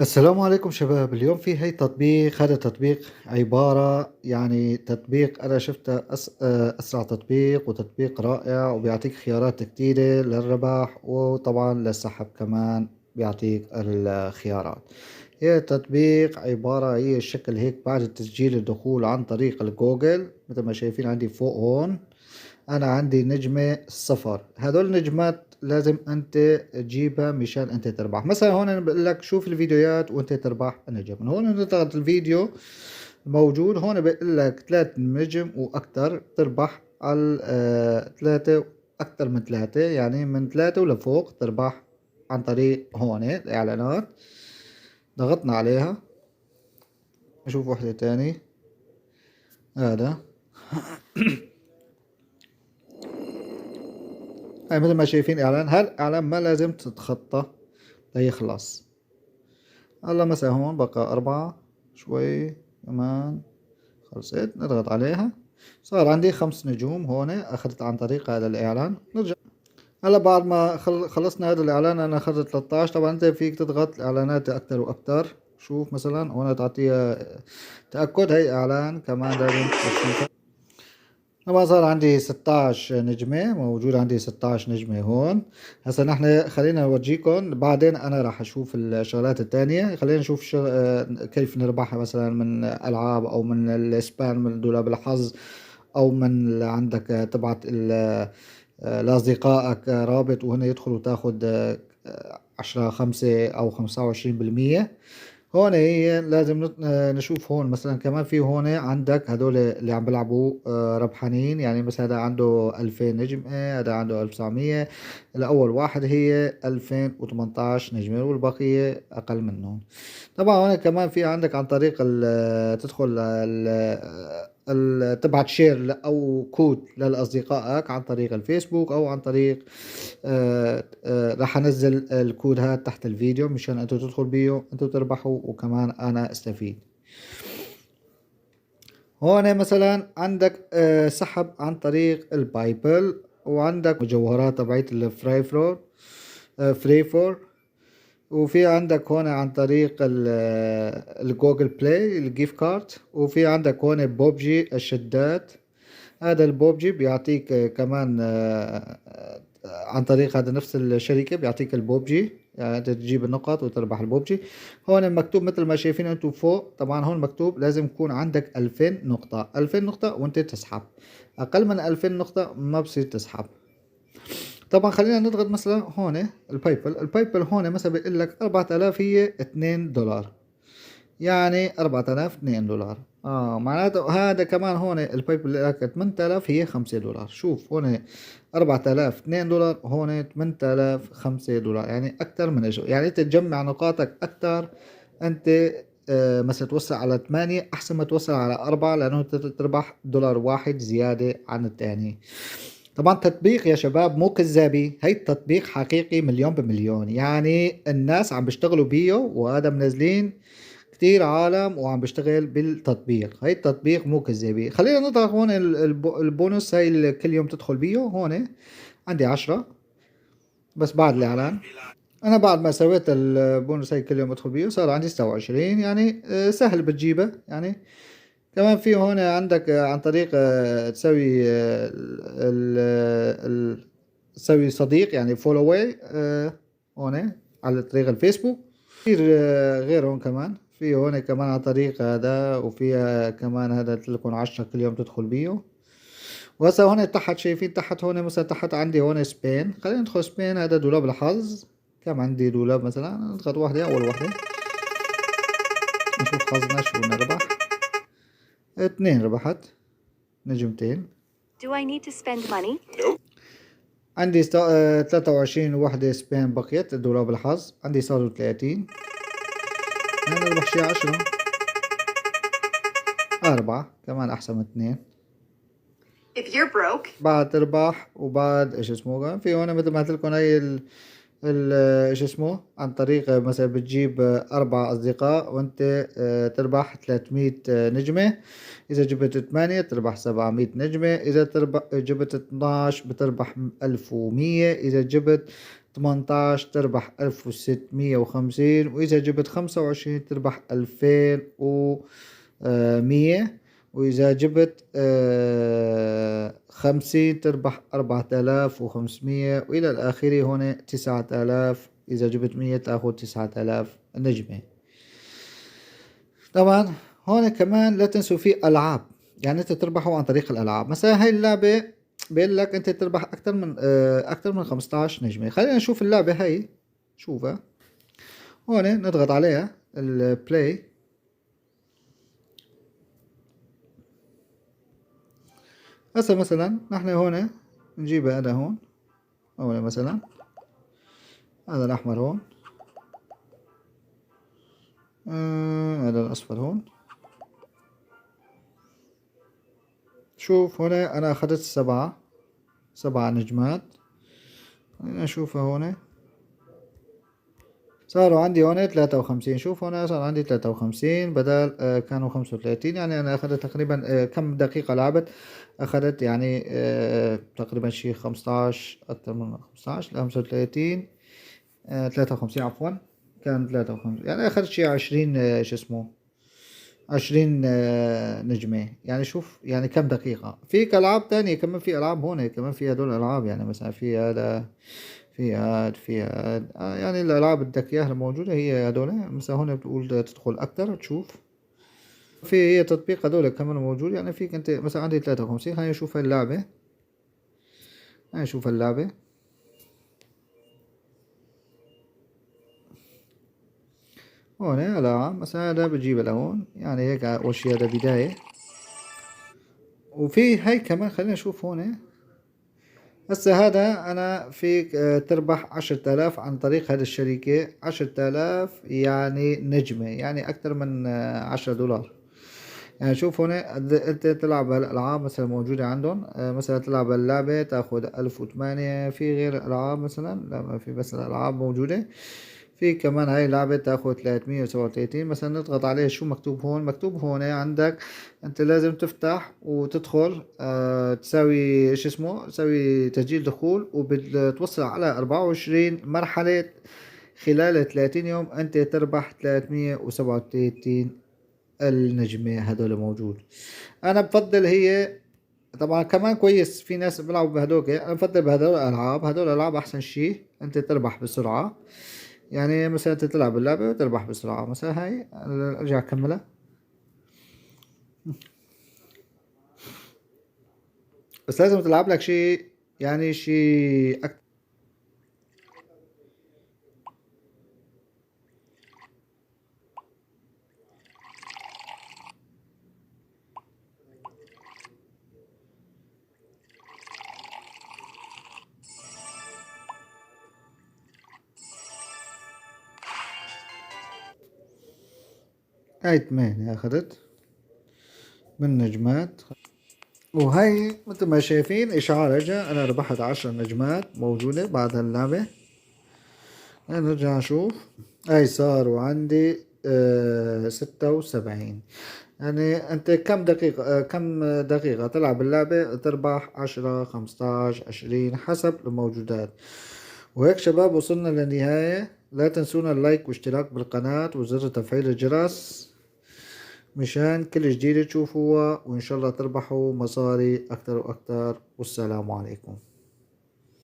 السلام عليكم شباب. اليوم في هي تطبيق. هذا تطبيق عبارة يعني تطبيق أنا شفته أسرع تطبيق وتطبيق رائع، وبيعطيك خيارات كتيرة للربح وطبعا للسحب كمان بيعطيك الخيارات. هي تطبيق عبارة، هي الشكل هيك بعد تسجيل الدخول عن طريق الجوجل مثل ما شايفين عندي فوق هون. أنا عندي نجمة صفر، هدول نجمات لازم أنت تجيبها مشان أنت تربح. مثلا هون أنا بقول لك شوف الفيديوهات وأنت تربح نجم. من هون نضغط الفيديو موجود هون، بقول لك 3 نجم وأكتر تربح على 3 أكتر من 3، يعني من 3 ولفوق تربح عن طريق هون الإعلانات. ضغطنا عليها نشوف واحدة تاني. هذا هاي مثل ما شايفين إعلان. هالإعلان ما لازم تتخطى ليخلص. هلا مثلا هون بقى 4 شوي كمان خلصت، نضغط عليها صار عندي 5 نجوم هون أخذت عن طريق هذا الإعلان. نرجع هلا بعد ما خلصنا هذا الإعلان أنا أخذت 13. طبعا أنت فيك تضغط الإعلانات أكتر وأكتر. شوف مثلا هون تعطيها تأكد، هي إعلان كمان لازم تشوفها. طبعا صار عندي 16 نجمة، موجود عندي 16 نجمة هون. هسا نحن خلينا نورجيكم بعدين، انا راح اشوف الشغلات التانية. خلينا نشوف كيف نربحها مثلا من العاب او من الاسبان من دولاب الحظ، او من عندك تبعت لاصدقائك رابط وهنا يدخلوا تاخد 10 5 او 25%. هون هي لازم نشوف هون مثلا كمان في هون عندك هدول اللي عم بيلعبوا ربحانين. يعني مثلا هذا عنده 2000 نجمة، هذا عنده 1900. الأول واحد هي 2018 نجمة والبقية أقل منهم. طبعا هون كمان في عندك عن طريق تدخل تبعت شير او كود للاصدقائك عن طريق الفيسبوك او عن طريق راح انزل الكود هذا تحت الفيديو مشان انتوا تدخل بيه انتوا تربحوا وكمان انا استفيد. هون مثلا عندك سحب عن طريق البايبل، وعندك مجوهرات تبعت الفريفور فريفور. وفي عندك هون عن طريق الجوجل بلاي الجيف كارت. وفي عندك هون بوبجي الشدات. هذا البوبجي بيعطيك كمان عن طريق هذا نفس الشركة بيعطيك البوبجي، يعني انت تجيب النقط وتربح البوبجي. هون مكتوب مثل ما شايفين انتم فوق. طبعا هون مكتوب لازم يكون عندك 2000 نقطة، 2000 نقطة وانت تسحب. اقل من 2000 نقطة ما بصير تسحب. طبعا خلينا نضغط مثلا هون البايبل هون مثلا بيقول لك 4000 هي $2، يعني 4000 $2. معناته هذا كمان هون البايبل بيقول لك 8000 هي $5. شوف هون 4000 $2، هون 8000 $5، يعني اكثر من ايش. يعني انت تجمع نقاطك اكثر. انت مثلا توصل على 8 احسن ما توصل على 4، لانه انت تربح $1 زيادة عن الثاني. طبعا تطبيق يا شباب مو كذابي، هي التطبيق حقيقي مليون بالمليون. يعني الناس عم بيشتغلوا بيه وهذا منزلين كتير عالم وعم بيشتغل بالتطبيق. هي التطبيق مو كذابي. خلينا نضغط هون البونص هي اللي كل يوم تدخل بيه. هون عندي 10 بس بعد الاعلان. انا بعد ما سويت البونص هي كل يوم ادخل بيه صار عندي 26. يعني سهل بتجيبه يعني. كمان في هون عندك عن طريق تسوي تسوي صديق يعني فولوي هون على طريق الفيسبوك. كثير غير هون كمان في هون كمان عن طريق هذا، وفيها كمان هذا قلت لكم 10 كل يوم تدخل بيه. وهسا هون تحت شايفين تحت هون مثلا تحت عندي هون سبين. خلينا ندخل سبين. هذا دولاب الحظ. كم عندي دولاب مثلا نضغط واحدة أول واحدة نشوف حظنا شو نربح. 2 ربحت نجمتين. Do I need to spend money? عندي 23 وحدة سبين بقيت دولاب الحظ. عندي صاروا 30. أنا أربح شي 10. 4 كمان أحسن من 2. If you're broke, بعد تربح وبعد ايش اسمه كمان في هون مثل ما قلت لكم هي ايش اسمه عن طريق مثلا بتجيب 4 أصدقاء وانت تربح 300 نجمة. إذا جبت 8 تربح 700 نجمة. إذا جبت 12 بتربح 1100. إذا جبت 18 تربح 1650، وإذا جبت 25 تربح 2100، وإذا جبت 50 تربح 4500، وإلى الآخر. هنا 9000، إذا جبت 100 تأخذ 9000 نجمة. طبعا هون كمان لا تنسوا في ألعاب، يعني أنت تربحوا عن طريق الألعاب. مثلا هاي اللعبة بيقول لك أنت تربح أكثر من 15 نجمة. خلينا نشوف اللعبة هاي، شوفها هون، نضغط عليها البلاي. هسه مثلا نحن هون نجيبها، أنا هون مثلا هذا الأحمر هون، هذا الأصفر هون. شوف هنا أنا أخذت 7 نجمات. خلينا نشوفها هون، صاروا عندي هون 53. شوف هون صار عندي 53 بدل كانوا 35. يعني أنا أخذت تقريبا كم دقيقة لعبت؟ أخذت يعني تقريبا شي 15، أكثر من 15 ل 35، 53 عفوا، كان 53. يعني أخذت شي 20 شو اسمه 20 نجمة. يعني شوف يعني كم دقيقة. في ألعاب تانية كمان، في ألعاب هون كمان، في هدول الألعاب. يعني مثلا في هذا، في هاد يعني الألعاب بدك إياها الموجودة هي هدول. مثلا هون بتقول تدخل أكتر تشوف، في هي تطبيق هدول كمان موجود. يعني فيك أنت مثلا عندي 53. خلينا نشوف اللعبة، خلينا نشوف اللعبة هون. ألعاب مثلا هذا بتجيبها لهون، يعني هيك أول شي هذا بداية. وفي هاي كمان خلينا نشوف هون. هسه هذا أنا فيك تربح 10,000 عن طريق هذه الشركة. 10,000 يعني نجمة، يعني أكثر من $10. يعني شوف هنا انت تلعب هالالعاب مثلا موجودة عندهم. مثلا تلعب اللعبة تاخد 1008. في غير الالعاب مثلا؟ لا ما في، بس الالعاب موجودة. في كمان هاي اللعبة تاخد 337. مثلا نضغط عليه، شو مكتوب هون؟ مكتوب هون عندك انت لازم تفتح وتدخل تساوي شو اسمه، تساوي تسجيل دخول، وبتوصل على 24 مرحلة خلال 30 يوم. انت تربح 337 النجمة. هدول موجود. انا بفضل هي طبعا كمان كويس، في ناس بيلعبوا بهدوك. انا بفضل بهدول الالعاب. هدول الالعاب احسن شيء، انت تربح بسرعة. يعني مثلا انت تلعب اللعبة وتربح بسرعة. مثلا هاي ارجع اكملها. بس لازم تلعب لك شيء، يعني شيء هاي 8 اخذت من نجمات. وهي مثل ما شايفين اشعار اجا، انا ربحت 10 نجمات موجودة بعد هاللعبة. نرجع نشوف. هاي صاروا عندي 76. يعني انت كم دقيقة تلعب اللعبة تربح 10، 15، 20 حسب الموجودات. وهيك شباب وصلنا للنهاية. لا تنسونا اللايك واشتراك بالقناة وزر تفعيل الجرس مشان كل جديد تشوفوها، وإن شاء الله تربحوا مصاري أكتر وأكتر. والسلام عليكم.